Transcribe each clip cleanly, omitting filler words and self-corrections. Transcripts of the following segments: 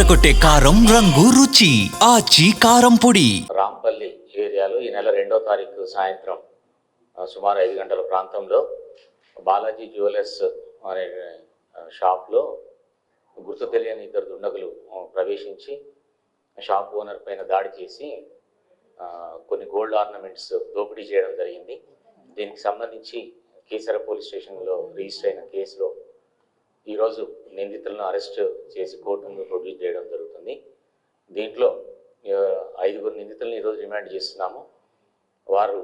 అదరగొట్టే కారం రంగు రుచి ఆచి కారం పొడి. రాంపల్లి ఏరియాలో ఈ నెల 2వ తారీఖు సాయంత్రం సుమారు 5 గంటల ప్రాంతంలో బాలాజీ జ్యువెలర్స్ అనే షాప్లో గుర్తు తెలియని 2 దుండగులు ప్రవేశించి షాప్ ఓనర్ పైన దాడి చేసి కొన్ని గోల్డ్ ఆర్నమెంట్స్ దోపిడీ చేయడం జరిగింది. దీనికి సంబంధించి కీసర పోలీస్ స్టేషన్లో రిజిస్టర్ అయిన కేసులో ఈరోజు నిందితులను అరెస్ట్ చేసి కోర్టు ముందు ప్రొడ్యూస్ చేయడం జరుగుతుంది. దీంట్లో 5 నిందితులను ఈరోజు రిమాండ్ చేస్తున్నాము. వారు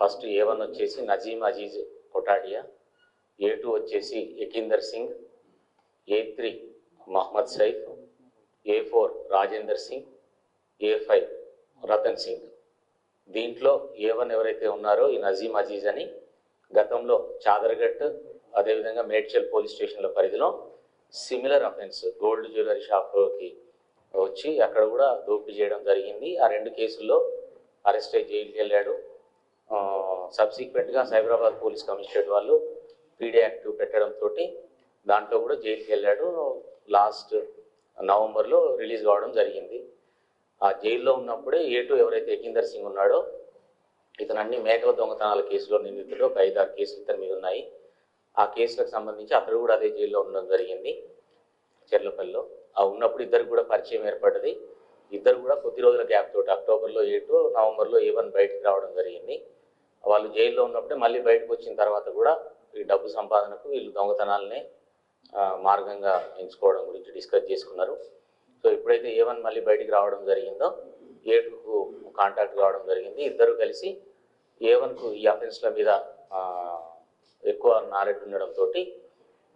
ఫస్ట్ A1 వచ్చేసి నజీమ్ అజీజ్ కొటాడియా, A2 వచ్చేసి Yakinder Singh, A3 Mohammed Saif, A4 Rajender Singh, A5 Ratan Singh. దీంట్లో A1 ఎవరైతే ఉన్నారో ఈ నజీమ్ అజీజ్ అని గతంలో చాదర్గట్ అదేవిధంగా మేడ్చల్ పోలీస్ స్టేషన్ల పరిధిలో సిమిలర్ అఫెన్స్ గోల్డ్ జ్యువెలరీ షాప్కి వచ్చి అక్కడ కూడా దోపిడీ చేయడం జరిగింది. ఆ 2 కేసుల్లో అరెస్ట్ అయ్యి జైలుకి వెళ్ళాడు. సబ్సిక్వెంట్గా సైబరాబాద్ పోలీస్ కమిషనరేట్ వాళ్ళు పీడీ యాక్ట్ పెట్టడంతో దాంట్లో కూడా జైలుకి వెళ్ళాడు. లాస్ట్ నవంబర్లో రిలీజ్ కావడం జరిగింది. ఆ జైల్లో ఉన్నప్పుడే A2 ఎవరైతే యకీందర్ సింగ్ ఉన్నాడో ఇతను అన్ని మేకల దొంగతనాల కేసులో నిందితుడు. ఒక 5-6 కేసులు ఇతని మీద ఉన్నాయి. ఆ కేసులకు సంబంధించి అతడు కూడా అదే జైల్లో ఉండడం జరిగింది చెర్లపల్లిలో. ఆ ఉన్నప్పుడు ఇద్దరు కూడా పరిచయం ఏర్పడ్డది. ఇద్దరు కూడా కొద్ది రోజుల గ్యాప్ తోటి అక్టోబర్లో A2, నవంబర్లో A1 బయటకు రావడం జరిగింది. వాళ్ళు జైల్లో ఉన్నప్పుడే మళ్ళీ బయటకు వచ్చిన తర్వాత కూడా ఈ డబ్బు సంపాదనకు వీళ్ళు దొంగతనాలనే మార్గంగా ఎంచుకోవడం గురించి డిస్కస్ చేసుకున్నారు. సో ఎప్పుడైతే A1 మళ్ళీ బయటికి రావడం జరిగిందో A2కు కాంటాక్ట్ కావడం జరిగింది. ఇద్దరు కలిసి A1కు ఈ అఫెన్స్ల మీద ఎక్కువ నాలెడ్జ్ ఉండడంతో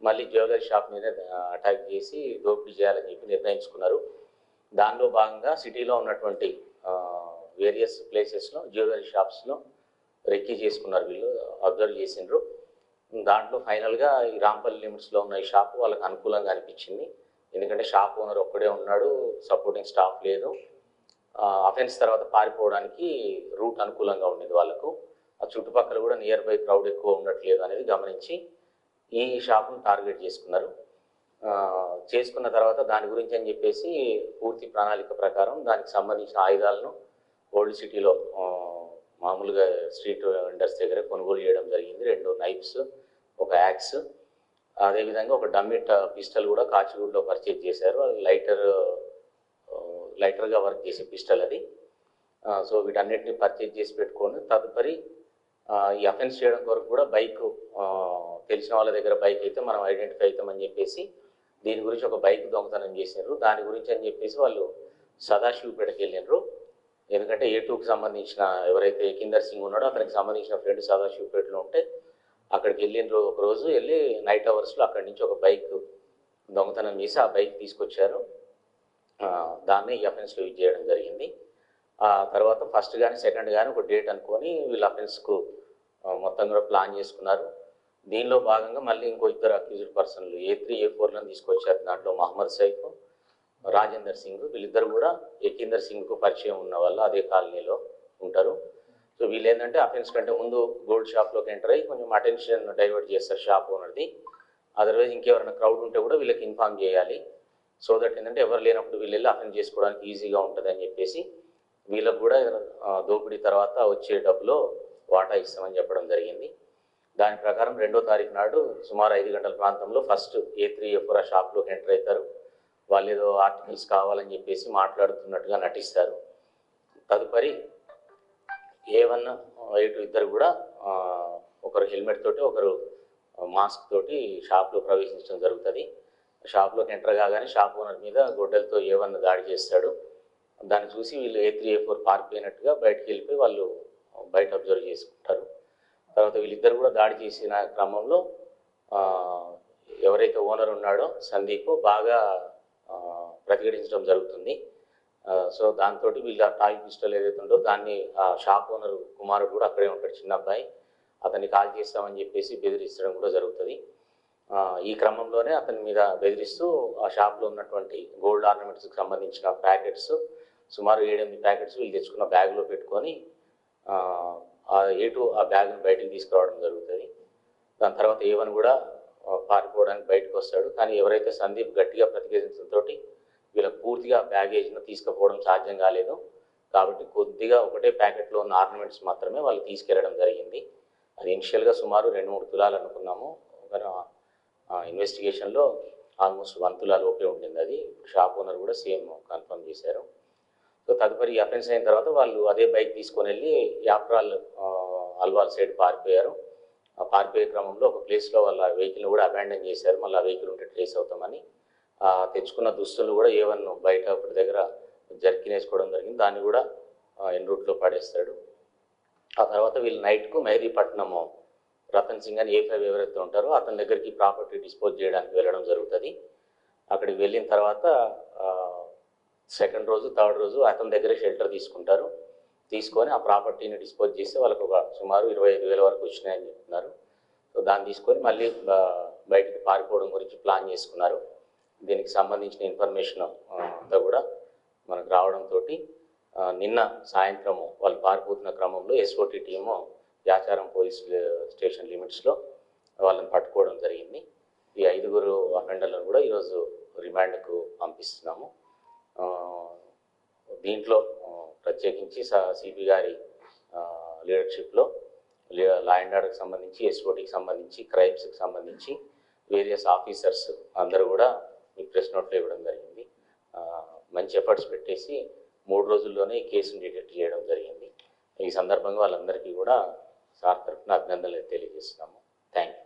మళ్ళీ జ్యువెలరీ షాప్ మీద అటాక్ చేసి దోపిడీ చేయాలని చెప్పి నిర్ణయించుకున్నారు. దానిలో భాగంగా సిటీలో ఉన్నటువంటి వేరియస్ ప్లేసెస్లో జ్యువెలరీ షాప్స్లో రెక్కీ చేసుకున్నారు. వీళ్ళు అబ్జర్వ్ చేసిండ్రు. దాంట్లో ఫైనల్గా ఈ రాంపల్లి లిమిట్స్లో ఉన్న ఈ షాప్ వాళ్ళకి అనుకూలంగా అనిపించింది. ఎందుకంటే షాప్ ఓనర్ ఒక్కడే ఉన్నాడు, సపోర్టింగ్ స్టాఫ్ లేదు. అఫెన్స్ తర్వాత పారిపోవడానికి రూట్ అనుకూలంగా ఉండేది వాళ్ళకు. ఆ చుట్టుపక్కల కూడా నియర్ బై క్రౌడ్ ఎక్కువ ఉండట్లేదు అనేది గమనించి ఈ షాప్ను టార్గెట్ చేసుకున్నారు. చేసుకున్న తర్వాత దాని గురించి అని చెప్పేసి పూర్తి ప్రణాళిక ప్రకారం దానికి సంబంధించిన ఆయుధాలను ఓల్డ్ సిటీలో మామూలుగా స్ట్రీట్ వెండర్స్ దగ్గర కొనుగోలు చేయడం జరిగింది. 2 నైఫ్స్, ఒక యాక్స్, అదేవిధంగా ఒక డమ్మీ పిస్టల్ కూడా కాచిగూడలో పర్చేజ్ చేశారు. అది లైటర్గా వర్క్ చేసే పిస్టల్ అది. సో వీటన్నిటిని పర్చేజ్ చేసి పెట్టుకొని తదుపరి ఈ అఫెన్స్ చేయడం కొరకు కూడా బైక్ తెలిసిన వాళ్ళ దగ్గర బైక్ అయితే మనం ఐడెంటిఫై అవుతామని చెప్పేసి దీని గురించి ఒక బైక్ దొంగతనం చేసినారు. దాని గురించి అని చెప్పేసి వాళ్ళు సదాశివపేటకి వెళ్ళినారు. ఎందుకంటే A2కి సంబంధించిన ఎవరైతే యకీందర్ సింగ్ ఉన్నాడో అతనికి సంబంధించిన ఫ్రెండ్ సదాశివపేటలో ఉంటే అక్కడికి వెళ్ళినారు. ఒక రోజు వెళ్ళి నైట్ అవర్స్లో అక్కడి నుంచి ఒక బైక్ దొంగతనం చేసి ఆ బైక్ తీసుకొచ్చారు. దాన్ని ఈ అఫెన్స్లో యూజ్ చేయడం జరిగింది. ఆ తర్వాత ఫస్ట్ కానీ సెకండ్ కానీ ఒక డేట్ అనుకొని వీళ్ళు అఫెన్స్కు మొత్తం కూడా ప్లాన్ చేసుకున్నారు. దీనిలో భాగంగా మళ్ళీ ఇంకో 2 అక్యూజ్డ్ పర్సన్లు A3, A4లను తీసుకొచ్చారు. దాంట్లో మహమ్మద్ సైఫ్, రాజేందర్ సింగ్. వీళ్ళిద్దరు కూడా యకీందర్ సింగ్కు పరిచయం ఉన్న వాళ్ళు అదే కాలనీలో ఉంటారు. సో వీళ్ళు ఏంటంటే అఫెన్స్ కంటే ముందు గోల్డ్ షాప్లోకి ఎంటర్ అయ్యి కొంచెం అటెన్షన్ డైవర్ట్ చేస్తారు షాప్ ఓనర్ది. అదర్వైజ్ ఇంకెవరైనా క్రౌడ్ ఉంటే కూడా వీళ్ళకి ఇన్ఫార్మ్ చేయాలి. సో దట్ ఏంటంటే ఎవరు లేనప్పుడు వీళ్ళు వెళ్ళి అఫెన్స్ చేసుకోవడానికి ఈజీగా ఉంటుంది అని చెప్పేసి వీళ్ళకు కూడా దోపిడీ తర్వాత వచ్చే డబ్బులో వాటా ఇస్తామని చెప్పడం జరిగింది. దాని ప్రకారం 2వ తారీఖు నాడు సుమారు 5 గంటల ప్రాంతంలో ఫస్ట్ A3, A4 ఆ షాప్లోకి ఎంటర్ అవుతారు. వాళ్ళు ఏదో ఆర్టికల్స్ కావాలని చెప్పేసి మాట్లాడుతున్నట్టుగా నటిస్తారు. తదుపరి A1, A2 ఇద్దరు కూడా ఒకరు హెల్మెట్ తోటి ఒకరు మాస్క్ తోటి షాప్లో ప్రవేశించడం జరుగుతుంది. షాప్లోకి ఎంటర్ కాగానే షాప్ ఓనర్ మీద గొడ్డలతో A1 దాడి చేస్తాడు. దాన్ని చూసి వీళ్ళు A3, A4 పారిపోయినట్టుగా బయటకు వెళ్ళిపోయి వాళ్ళు బయట అబ్జర్వ్ చేసుకుంటారు. తర్వాత వీళ్ళిద్దరు కూడా దాడి చేసిన క్రమంలో ఎవరైతే ఓనర్ ఉన్నాడో సందీప్ బాగా ప్రతిఘటించడం జరుగుతుంది. సో దాంతో వీళ్ళ టాయ్ పిస్టల్ ఏదైతే ఉందో దాన్ని ఆ షాప్ ఓనర్ కుమారుడు కూడా అక్కడే ఉంటాడు, చిన్న అబ్బాయి. అతన్ని కాల్ చేస్తామని చెప్పేసి బెదిరించడం కూడా జరుగుతుంది. ఈ క్రమంలోనే అతని మీద బెదిరిస్తూ ఆ షాప్లో ఉన్నటువంటి గోల్డ్ ఆర్నమెంట్స్కి సంబంధించిన ప్యాకెట్స్ సుమారు 7-8 ప్యాకెట్స్ వీళ్ళు తెచ్చుకున్న బ్యాగ్లో పెట్టుకొని A2 ఆ బ్యాగ్ను బయటికి తీసుకురావడం జరుగుతుంది. దాని తర్వాత A1 కూడా పారిపోవడానికి బయటకు వస్తాడు. కానీ ఎవరైతే సందీప్ గట్టిగా ప్రతిఘటించడంతో వీళ్ళకి పూర్తిగా బ్యాగేజ్ను తీసుకుపోవడం సాధ్యం కాలేదు. కాబట్టి కొద్దిగా ఒకటే ప్యాకెట్లో ఉన్న ఆర్నమెంట్స్ మాత్రమే వాళ్ళు తీసుకెళ్లడం జరిగింది. అది ఇనిషియల్గా సుమారు 2-3 తులాలు అనుకున్నాము. ఇన్వెస్టిగేషన్లో ఆల్మోస్ట్ 1 తులా లోపే ఉండింది. అది షాప్ ఓనర్ కూడా సేమ్ కన్ఫర్మ్ చేశారు. సో తదుపరి అఫెన్స్ అయిన తర్వాత వాళ్ళు అదే బైక్ తీసుకొని వెళ్ళి యాప్రాల్ అల్వాల్ సైడ్ పారిపోయారు. ఆ పారిపోయే క్రమంలో ఒక ప్లేస్లో వాళ్ళ వెహికల్ని కూడా అబాండన్ చేశారు. మళ్ళీ ఆ వెహికల్ ఉంటే ట్రేస్ అవుతామని తెచ్చుకున్న దుస్తులు కూడా ఏవన్ను బయట ఒకటి దగ్గర జర్కిన్ వేసుకోవడం జరిగింది. దాన్ని కూడా ఎన్ రూట్లో పడేస్తాడు. ఆ తర్వాత వీళ్ళు నైట్కు మెహదీపట్నము రతన్ సింగ్ అని A5 ఎవరైతే ఉంటారో అతని దగ్గరికి ప్రాపర్టీ డిస్పోజ్ చేయడానికి వెళ్ళడం జరుగుతుంది. అక్కడికి వెళ్ళిన తర్వాత సెకండ్ రోజు థర్డ్ రోజు అతని దగ్గరే షెల్టర్ తీసుకుంటారు. తీసుకొని ఆ ప్రాపర్టీని డిస్పోజ్ చేస్తే వాళ్ళకు ఒక సుమారు 25,000 వరకు వచ్చినాయని చెప్తున్నారు. సో దాన్ని తీసుకొని మళ్ళీ బయటికి పారిపోవడం గురించి ప్లాన్ చేసుకున్నారు. దీనికి సంబంధించిన ఇన్ఫర్మేషన్ అంతా కూడా మనకు రావడంతో నిన్న సాయంత్రము వాళ్ళు పారిపోతున్న క్రమంలో SOT team Yacharam police station లిమిట్స్లో వాళ్ళని పట్టుకోవడం జరిగింది. ఈ 5 అఫెండర్లను కూడా ఈరోజు రిమాండ్కు పంపిస్తున్నాము. దీంట్లో ప్రత్యేకించి సిపి గారి లీడర్షిప్లో లా అండ్ ఆర్డర్కి సంబంధించి SOTకి సంబంధించి క్రైమ్స్కి సంబంధించి వేరియస్ ఆఫీసర్స్ అందరూ కూడా మీకు ప్రెస్ నోట్లో ఇవ్వడం జరిగింది. మంచి ఎఫర్ట్స్ పెట్టేసి 3 రోజుల్లోనే ఈ కేసును డిటెక్ట్ చేయడం జరిగింది. ఈ సందర్భంగా వాళ్ళందరికీ కూడా సార్ తరఫున అభినందనలు తెలియజేస్తున్నాము. Thank you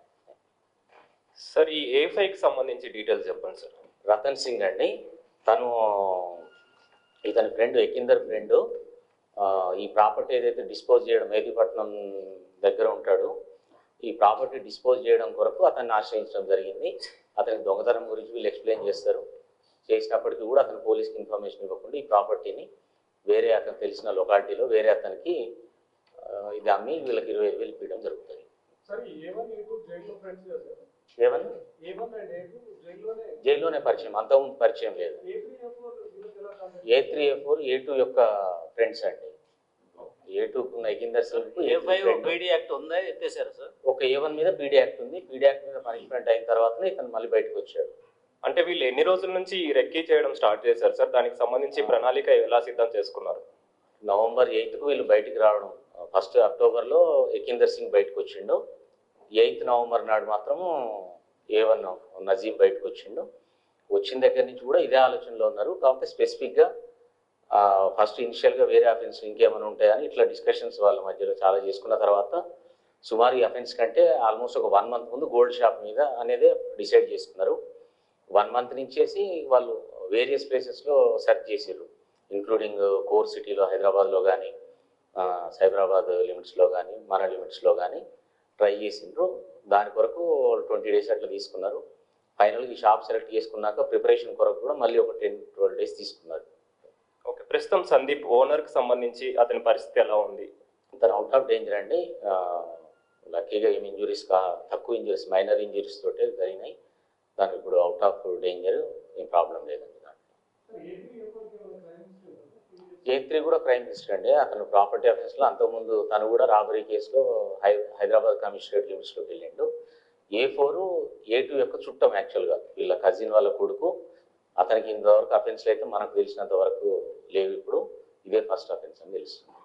sir. ఈ A5కి సంబంధించి డీటెయిల్స్ చెప్పండి సార్. రతన్ సింగ్ అండి, ఇతని ఫ్రెండ్ ఎకిందర్ ఫ్రెండ్ ఈ ప్రాపర్టీ ఏదైతే డిస్పోజ్ చేయడం మెహదీపట్నం దగ్గర ఉంటాడో ఈ ప్రాపర్టీ డిస్పోజ్ చేయడం కొరకు అతన్ని ఆశ్రయించడం జరిగింది. అతనికి దొంగతనం గురించి వీళ్ళు ఎక్స్ప్లెయిన్ చేస్తారు. చేసినప్పటికీ కూడా అతను పోలీస్కి ఇన్ఫర్మేషన్ ఇవ్వకుండా ఈ ప్రాపర్టీని వేరే అతను తెలిసిన లొకాలిటీలో వేరే అతనికి ఇది అమ్మి వీళ్ళకి 25,000 ఇవ్వడం జరుగుతుంది. జైల్లోనే పరిచయం, అంతకుముందు పరిచయం లేదు. A3, A4, A2 యొక్క ఫ్రెండ్స్ అండి. A2 ఎకిందర్ పీడీ యాక్ట్ ఉందా ఎత్తేసారు సార్? ఒక A1 మీద పీడీ యాక్ట్ ఉంది. పీడీ యాక్ట్ మీద పనిష్మెంట్ అయిన తర్వాత ఇతను మళ్ళీ బయటకు వచ్చాడు. అంటే వీళ్ళు ఎన్ని రోజుల నుంచి ఈ రెక్కీ చేయడం స్టార్ట్ చేశారు సార్? దానికి సంబంధించి ప్రణాళిక ఎలా సిద్ధం చేసుకున్నారు? November 8కు వీళ్ళు బయటికి రావడం, 1 అక్టోబర్లో ఎకిందర్ సింగ్ బయటకు వచ్చిండు. 8 నవంబర్ నాడు మాత్రము A1 నజీం బయటకు వచ్చిండు. వచ్చిన దగ్గర నుంచి కూడా ఇదే ఆలోచనలో ఉన్నారు. కాకపోతే స్పెసిఫిక్గా ఫస్ట్ ఇనిషియల్గా వేరే అఫెన్స్ ఇంకేమైనా ఉంటాయని ఇట్లా డిస్కషన్స్ వాళ్ళ మధ్యలో చాలా చేసుకున్న తర్వాత సుమారు ఈ అఫెన్స్ కంటే ఆల్మోస్ట్ ఒక 1 మంత్ ముందు గోల్డ్ షాప్ మీద అనేది డిసైడ్ చేసుకున్నారు. 1 మంత్ నుంచేసి వాళ్ళు వేరియస్ ప్లేసెస్లో సెర్చ్ చేసారు, ఇంక్లూడింగ్ కోర్ సిటీలో హైదరాబాద్లో కానీ సైబరాబాద్ లిమిట్స్లో కానీ మన లిమిట్స్లో కానీ ట్రై చేసిండ్రు. దాని కొరకు 20 డేస్ అట్లా తీసుకున్నారు. ఫైనల్గా ఈ షాప్ సెలెక్ట్ చేసుకున్నాక ప్రిపరేషన్ కొరకు కూడా మళ్ళీ ఒక 10-12 డేస్ తీసుకున్నారు. ఓకే, ప్రస్తుతం సందీప్ ఓనర్కి సంబంధించి అతని పరిస్థితి ఎలా ఉంది? తను అవుట్ ఆఫ్ డేంజర్ అండి. లక్కీగా ఏమి ఇంజురీస్ తక్కువ ఇంజురీస్, మైనర్ ఇంజురీస్ తోటే జరిగినాయి. తను ఇప్పుడు అవుట్ ఆఫ్ డేంజర్, ఏం ప్రాబ్లం లేదండి. A3 కూడా క్రైమ్ హిస్టరీ అండి. అతను ప్రాపర్టీ అఫెన్స్లో అంతకుముందు తను కూడా రాబరీ కేసులో హైదరాబాద్ కమిషనరేట్ లిమిట్స్లోకి వెళ్ళిండు. A4 A2 యొక్క చుట్టం యాక్చువల్గా వీళ్ళ కజిన్ వాళ్ళ కొడుకు. అతనికి ఇంతవరకు అఫెన్స్లు అయితే మనకు తెలిసినంత వరకు లేవు. ఇప్పుడు ఇదే ఫస్ట్ అఫెన్స్ అని తెలుస్తుంది.